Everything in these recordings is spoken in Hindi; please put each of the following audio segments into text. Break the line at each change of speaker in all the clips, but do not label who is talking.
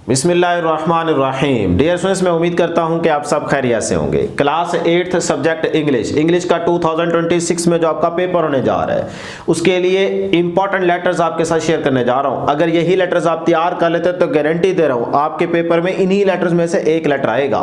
बिस्मिल्लाहिर्रहमानिर्रहीम। डियर स्टूडेंट्स, मैं उम्मीद करता हूं कि आप सब खैरियत से होंगे। क्लास 8th सब्जेक्ट इंग्लिश का 2026 में जो आपका पेपर होने जा रहा है उसके लिए इंपॉर्टेंट लेटर्स आपके साथ शेयर करने जा रहा हूं। अगर यही लेटर्स आप तैयार कर लेते हैं तो गारंटी दे रहा हूं आपके पेपर में इन्हीं लेटर्स में से एक लेटर आएगा।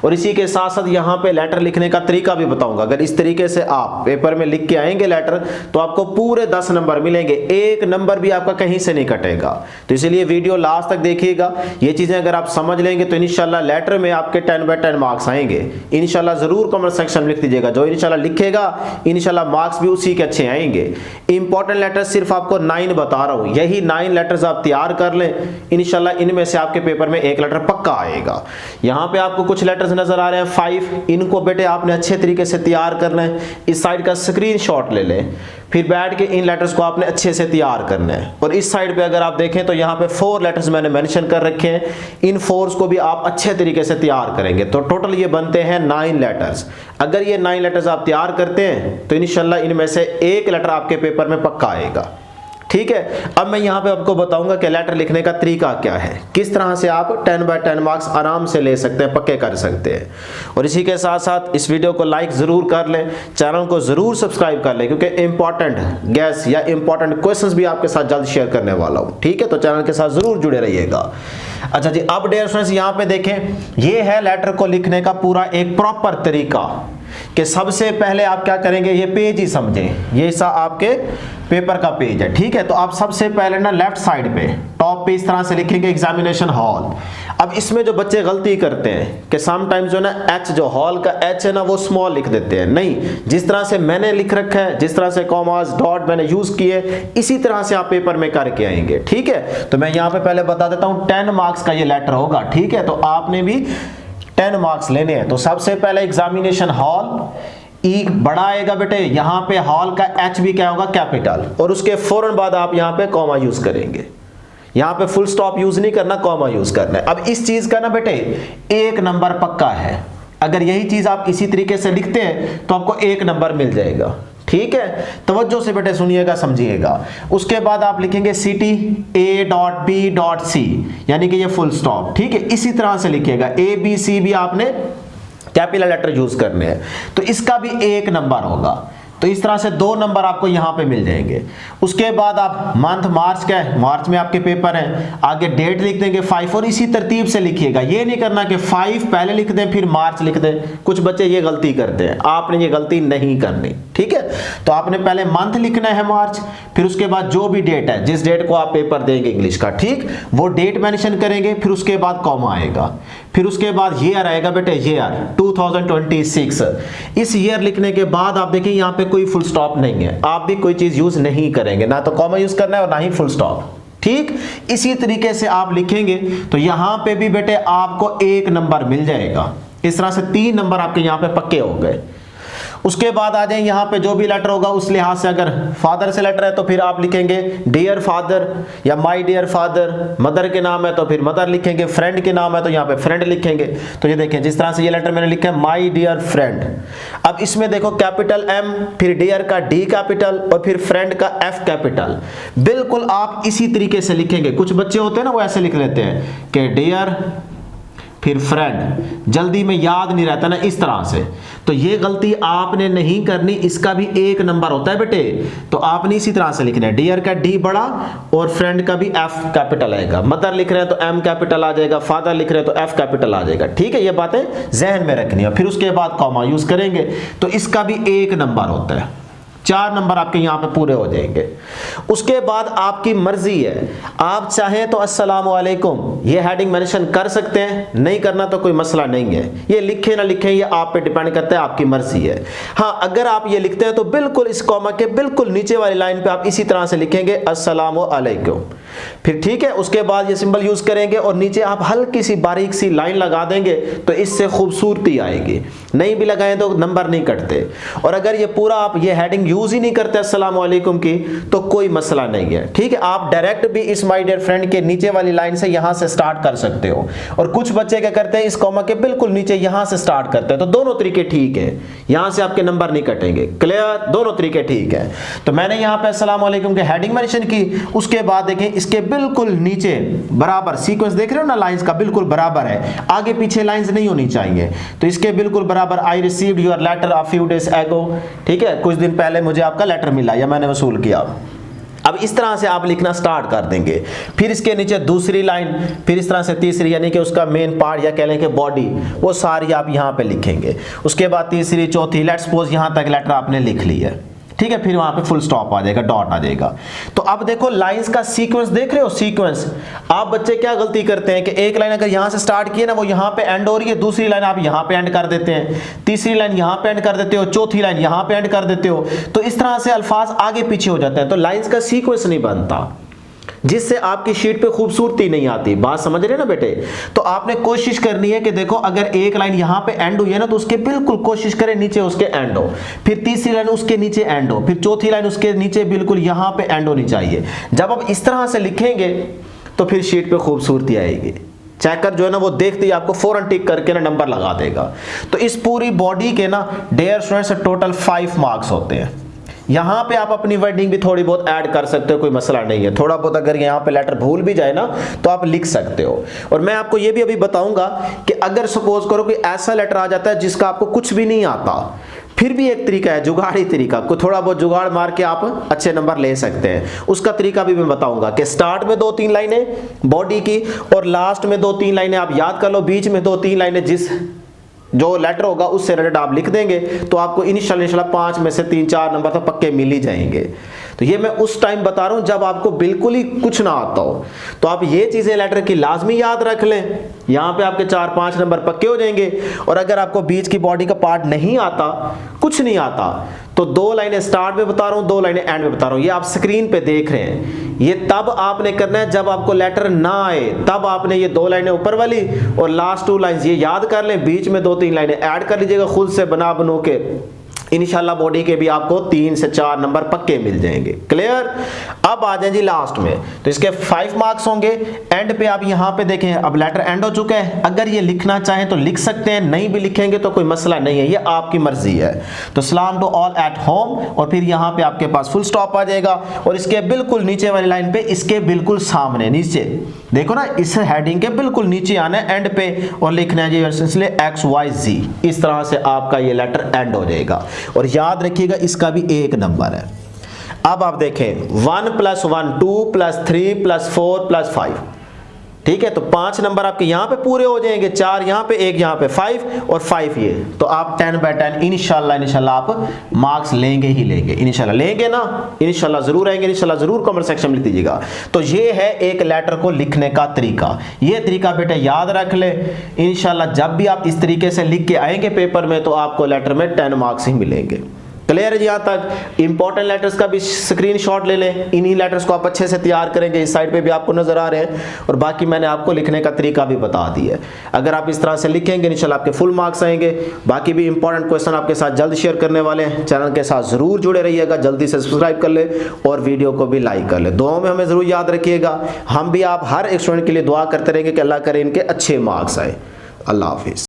और इसी के साथ साथ यहाँ पे लेटर लिखने का तरीका भी बताऊंगा। अगर इस तरीके से आप पेपर में लिख के आएंगे लेटर तो आपको पूरे 10 नंबर मिलेंगे, एक नंबर भी आपका कहीं से नहीं कटेगा। तो इसीलिए वीडियो लास्ट तक देखिएगा। ये चीजें अगर आप समझ लेंगे तो इंशाल्लाह लेटर में आपके 10/10 मार्क्स आएंगे। इंशाल्लाह जरूर कमेंट सेक्शन में लिख दीजिएगा, जो इंशाल्लाह लिखेगा इंशाल्लाह मार्क्स भी उसी के अच्छे आएंगे। इंपॉर्टेंट लेटर सिर्फ आपको 9 बता रहा हूं, यही 9 लेटर्स आप तैयार कर लें, इंशाल्लाह इनमें से आपके पेपर में एक लेटर पक्का आएगा। यहां पे आपको कुछ लेटर्स नजर आ रहे हैं 5, इनको बेटे आपने अच्छे तरीके से तैयार करना है। इस साइड का स्क्रीनशॉट ले लें, फिर बैठ के इन लेटर्स को आपने अच्छे से तैयार करना है। और इस साइड पे अगर आप देखें तो यहाँ पे 4 लेटर्स मैंने मेंशन कर रखे हैं, इन 4s को भी आप अच्छे तरीके से तैयार करेंगे तो टोटल ये बनते हैं 9 लेटर्स। अगर ये 9 लेटर्स आप तैयार करते हैं तो इंशाल्लाह इनमें से एक लेटर आपके पेपर में पक्का आएगा। ठीक है, अब मैं यहाँ पे आपको बताऊंगा कि लेटर लिखने का तरीका क्या है, किस तरह से आप 10/10 मार्क्स आराम से ले सकते हैं, पक्के कर सकते हैं। और इसी के साथ साथ इस वीडियो को लाइक जरूर कर लें, चैनल को जरूर सब्सक्राइब कर लें, क्योंकि इंपॉर्टेंट गैस या इंपॉर्टेंट क्वेश्चंस भी आपके साथ जल्द शेयर करने वाला हूँ। ठीक है, तो चैनल के साथ जरूर जुड़े रहिएगा। अच्छा जी, अब डियर स्टूडेंट्स यहाँ पे देखें, ये है लेटर को लिखने का पूरा एक प्रॉपर तरीका कि सबसे पहले आप क्या करेंगे, ये पेज ही समझें, ये सा आपके पेपर का पेज है। ठीक है, तो आप सबसे पहले ना लेफ्ट साइड पे टॉप पे इस तरह से लिखेंगे एग्जामिनेशन हॉल। अब इसमें जो बच्चे गलती करते हैं कि समटाइम्स जो ना एच, जो हॉल का एच है ना वो स्मॉल लिख देते हैं। नहीं, जिस तरह से मैंने लिख रखा है, जिस तरह से कॉमास डॉट मैंने यूज किए, इसी तरह से आप पेपर में करके आएंगे। ठीक है, तो मैं यहाँ पे पहले बता देता हूँ 10 मार्क्स का ये लेटर होगा। ठीक है, तो आपने भी 10 मार्क्स लेने हैं। तो सबसे पहले एग्जामिनेशन हॉल, ई बड़ा आएगा बेटे, यहाँ पे हॉल का एच भी क्या होगा, कैपिटल, और उसके फौरन बाद आप यहाँ पे कॉमा यूज करेंगे। यहाँ पे फुल स्टॉप यूज नहीं करना, कॉमा यूज करना है। अब इस चीज का ना बेटे एक नंबर पक्का है। अगर यही चीज आप इसी तरीके से लिखते हैं तो आपको एक नंबर मिल जाएगा। ठीक है, तवज्जो से बेटे सुनिएगा, समझिएगा। उसके बाद आप लिखेंगे सिटी A.B.C, यानी कि ये फुल स्टॉप। ठीक है, इसी तरह से लिखिएगा। ABC भी आपने कैपिटल लेटर यूज करने हैं, तो इसका भी एक नंबर होगा। तो इस तरह से 2 नंबर आपको यहां पे मिल जाएंगे। उसके बाद आप मंथ मार्च का है, मार्च में आपके पेपर है, आगे डेट लिख देंगे 5, और इसी तरतीब से लिखिएगा। ये नहीं करना कि 5 पहले लिख दें फिर मार्च लिख दें, कुछ बच्चे ये गलती करते हैं, आपने ये गलती नहीं करनी। ठीक है, तो आपने पहले मंथ लिखना है मार्च, फिर उसके बाद जो भी डेट है, जिस डेट को आप पेपर देंगे इंग्लिश का, ठीक, वो डेट मेंशन करेंगे, फिर उसके बाद कॉमा आएगा, फिर उसके बाद ईयर आएगा बेटे, ईयर 2026। इस ईयर लिखने के बाद आप देखिए यहाँ पे कोई फुल स्टॉप नहीं है, आप भी कोई चीज यूज नहीं करेंगे, ना तो कॉमा यूज करना है और ना ही फुल स्टॉप। ठीक, इसी तरीके से आप लिखेंगे तो यहां पे भी बेटे आपको एक नंबर मिल जाएगा। इस तरह से 3 नंबर आपके यहां पे पक्के हो गए। उसके बाद आ जाए यहाँ पे जो भी लेटर होगा उस लिहाज से, अगर फादर से लेटर है तो फिर आप लिखेंगे डियर फादर या माय डियर फादर, मदर के नाम है तो फिर मदर लिखेंगे, फ्रेंड के नाम है तो यहाँ पे फ्रेंड लिखेंगे। तो ये देखें जिस तरह से ये लेटर मैंने लिखा है माय डियर फ्रेंड। अब इसमें देखो कैपिटल M, फिर डियर का D कैपिटल और फिर फ्रेंड का F कैपिटल। बिल्कुल आप इसी तरीके से लिखेंगे। कुछ बच्चे होते हैं ना वो ऐसे लिख लेते हैं कि डियर फिर फ्रेंड, जल्दी में याद नहीं रहता ना, इस तरह से। तो ये गलती आपने नहीं करनी, इसका भी एक नंबर होता है बेटे। तो आपने इसी तरह से लिखना है, डियर का D बड़ा और फ्रेंड का भी F कैपिटल आएगा। मदर लिख रहे हैं तो M कैपिटल आ जाएगा, फादर लिख रहे हैं तो F कैपिटल आ जाएगा। ठीक है, ये बातें जहन में रखनी है। फिर उसके बाद कॉमा यूज करेंगे तो इसका भी एक नंबर होता है। 4 नंबर आपके यहाँ पे पूरे हो जाएंगे। उसके बाद आपकी मर्जी है, आप चाहें तो अस्सलाम वालेकुम ये हेडिंग मेंशन कर सकते हैं, नहीं करना तो कोई मसला नहीं है। ये लिखे ना लिखे ये आप पे डिपेंड करता है, आपकी मर्जी है। हाँ, अगर आप ये लिखते हैं तो बिल्कुल इस कॉमा के बिल्कुल नीचे वाली लाइन पे आप इसी तरह से लिखेंगे अस्सलाम वालेकुम। फिर ठीक है, उसके बाद ये सिंबल यूज करेंगे और नीचे आप हल्की सी बारीक सी लाइन लगा देंगे तो इससे खूबसूरती आएगी। नहीं भी लगाएं तो नंबर नहीं कटते। और अगर ये पूरा आप ये हेडिंग यूज ही नहीं करते अस्सलाम वालेकुम की तो कोई मसला नहीं है। ठीक है, आप डायरेक्ट भी इस माय डियर फ्रेंड के नीचे वाली लाइन से यहां से स्टार्ट कर सकते हो। और कुछ बच्चे क्या करते हैं, इस कॉमा के बिल्कुल नीचे यहां से स्टार्ट करते हैं। तो दोनों तरीके ठीक है, यहां से आपके नंबर नहीं कटेंगे। क्लियर, दोनों तरीके ठीक है। तो मैंने यहां पे अस्सलाम वालेकुम के हेडिंग मेंशन की। उसके बाद देखें इसके बिल्कुल नीचे बराबर सीक्वेंस देख रहे हो ना, लाइंस का बिल्कुल बराबर है, आगे पीछे लाइंस नहीं होनी चाहिए। तो इसके बिल्कुल बराबर I received your letter a few days ago, ठीक है, कुछ दिन पहले मुझे आपका लेटर मिला या मैंने वसूल किया। अब इस तरह से आप लिखना स्टार्ट कर देंगे। फिर इसके नीचे दूसरी लाइन, फिर इस तरह से तीसरी, यानी कि उसका मेन पार्ट या कह लें कि बॉडी, वो सारी आप यहाँ पे लिखेंगे। उसके बाद तीसरी, चौथी, लेट्स सपोज यहाँ तक लेटर आपने लिख ली है, ठीक है, फिर वहां पे फुल स्टॉप आ जाएगा, डॉट आ जाएगा। तो अब देखो लाइंस का सीक्वेंस देख रहे हो, सीक्वेंस। आप बच्चे क्या गलती करते हैं कि एक लाइन अगर यहां से स्टार्ट किए ना, वो यहां पे एंड हो रही है, दूसरी लाइन आप यहां पे एंड कर देते हैं, तीसरी लाइन यहां पे एंड कर देते हो, चौथी लाइन यहां पे एंड कर देते हो। तो इस तरह से अल्फाज आगे पीछे हो जाते हैं, तो लाइंस का सीक्वेंस नहीं बनता, जिससे आपकी शीट पे खूबसूरती नहीं आती। बात समझ रहे हैं ना बेटे? तो आपने कोशिश करनी है कि देखो अगर एक लाइन यहां पे एंड हुई है ना, तो उसके बिल्कुल कोशिश करें नीचे उसके एंड हो, फिर तीसरी लाइन उसके नीचे एंड हो, फिर चौथी लाइन उसके नीचे बिल्कुल यहां पे एंड होनी चाहिए। जब आप इस तरह से लिखेंगे तो फिर शीट पे खूबसूरती आएगी। चेकर जो है ना, वो देखते ही आपको फौरन टिक करके ना नंबर लगा देगा। तो इस पूरी बॉडी के ना डियर स्टूडेंट्स टोटल 5 मार्क्स होते हैं। यहाँ पे आप अपनी वर्डिंग भी थोड़ी बहुत ऐड कर सकते हो, कोई मसला नहीं है। थोड़ा बहुत अगर यहाँ पे लेटर भूल भी जाए ना, तो आप लिख सकते हो। और मैं आपको ये भी अभी बताऊंगा कि अगर सपोज करो कि ऐसा लेटर आ जाता है जिसका आपको कुछ भी नहीं आता, फिर भी एक तरीका है, जुगाड़ी तरीका, को थोड़ा बहुत जुगाड़ मार के आप अच्छे नंबर ले सकते हैं। उसका तरीका भी मैं बताऊंगा कि स्टार्ट में 2-3 लाइनें बॉडी की और लास्ट में 2-3 लाइनें आप याद कर लो, बीच में 2-3 लाइनें जिस जो लेटर होगा उससे रिलेटेड आप लिख देंगे, तो आपको इंशाल्लाह 5 में से 3-4 नंबर तो पक्के मिल ही जाएंगे। तो ये मैं उस टाइम बता रहा हूं जब आपको बिल्कुल ही कुछ ना आता हो। तो आप ये चीजें लेटर की लाजमी याद रख लें, यहां पे आपके 4-5 नंबर पक्के हो जाएंगे। और अगर आपको बीच की बॉडी का पार्ट नहीं आता, कुछ नहीं आता, तो 2 लाइनें स्टार्ट में बता रहा हूं, 2 लाइनें एंड में बता रहा हूं। ये आप स्क्रीन पे देख रहे हैं। ये तब आपने करना है जब आपको लेटर ना आए, तब आपने ये 2 लाइनें ऊपर वाली और लास्ट 2 लाइंस ये याद कर लें, बीच में 2-3 लाइनें ऐड कर लीजिएगा खुद से बनो के। इंशाल्लाह बॉडी के भी आपको 3 से 4 नंबर पक्के मिल जाएंगे। क्लियर? अब आ जाए जी लास्ट में, तो इसके 5 मार्क्स होंगे। एंड पे आप यहां पे देखें, अब लेटर एंड हो चुका है। अगर ये लिखना चाहें तो लिख सकते हैं, नहीं भी लिखेंगे तो कोई मसला नहीं है, ये आपकी मर्जी है। तो सलाम टू ऑल एट होम, और फिर यहां पे आपके पास फुल स्टॉप आ जाएगा। और इसके बिल्कुल नीचे वाली लाइन पे, इसके बिल्कुल सामने नीचे देखो ना, इस हेडिंग के बिल्कुल नीचे आना है एंड पे और लिखना है जी इसलिए XYZ। इस तरह से आपका ये लेटर एंड हो जाएगा। और याद रखिएगा इसका भी 1 नंबर है। अब आप देखें 1 + 1 2 + 3 + 4 + 5, ठीक है। तो 5 नंबर आपके यहां पे पूरे हो जाएंगे, 4 यहां पे, 1 यहां पे, 5 और 5 ये। तो आप 10/10 इंशाल्लाह आप मार्क्स लेंगे ही लेंगे। इंशाल्लाह लेंगे ना, इंशाल्लाह जरूर आएंगे, इंशाल्लाह जरूर कमेंट सेक्शन में लिख दीजिएगा। तो ये है एक लेटर को लिखने का तरीका। ये तरीका बेटे याद रख ले, इंशाल्लाह जब भी आप इस तरीके से लिख के आएंगे पेपर में, तो आपको लेटर में 10 मार्क्स ही मिलेंगे। क्लियर है? यहाँ तक इंपॉर्टेंट लेटर्स का भी स्क्रीनशॉट ले लें। इन्हीं लेटर्स को आप अच्छे से तैयार करेंगे, इस साइड पे भी आपको नजर आ रहे हैं। और बाकी मैंने आपको लिखने का तरीका भी बता दिया है। अगर आप इस तरह से लिखेंगे इंशाल्लाह आपके फुल मार्क्स आएंगे। बाकी भी इंपॉर्टेंट क्वेश्चन आपके साथ जल्द शेयर करने वाले हैं। चैनल के साथ जरूर जुड़े रहिएगा, जल्दी से सब्सक्राइब कर ले और वीडियो को भी लाइक कर ले। दुआओं में हमें जरूर याद रखिएगा। हम भी आप हर एक स्टूडेंट के लिए दुआ करते रहेंगे कि अल्लाह करे इनके अच्छे मार्क्स आए। अल्लाह हाफिज।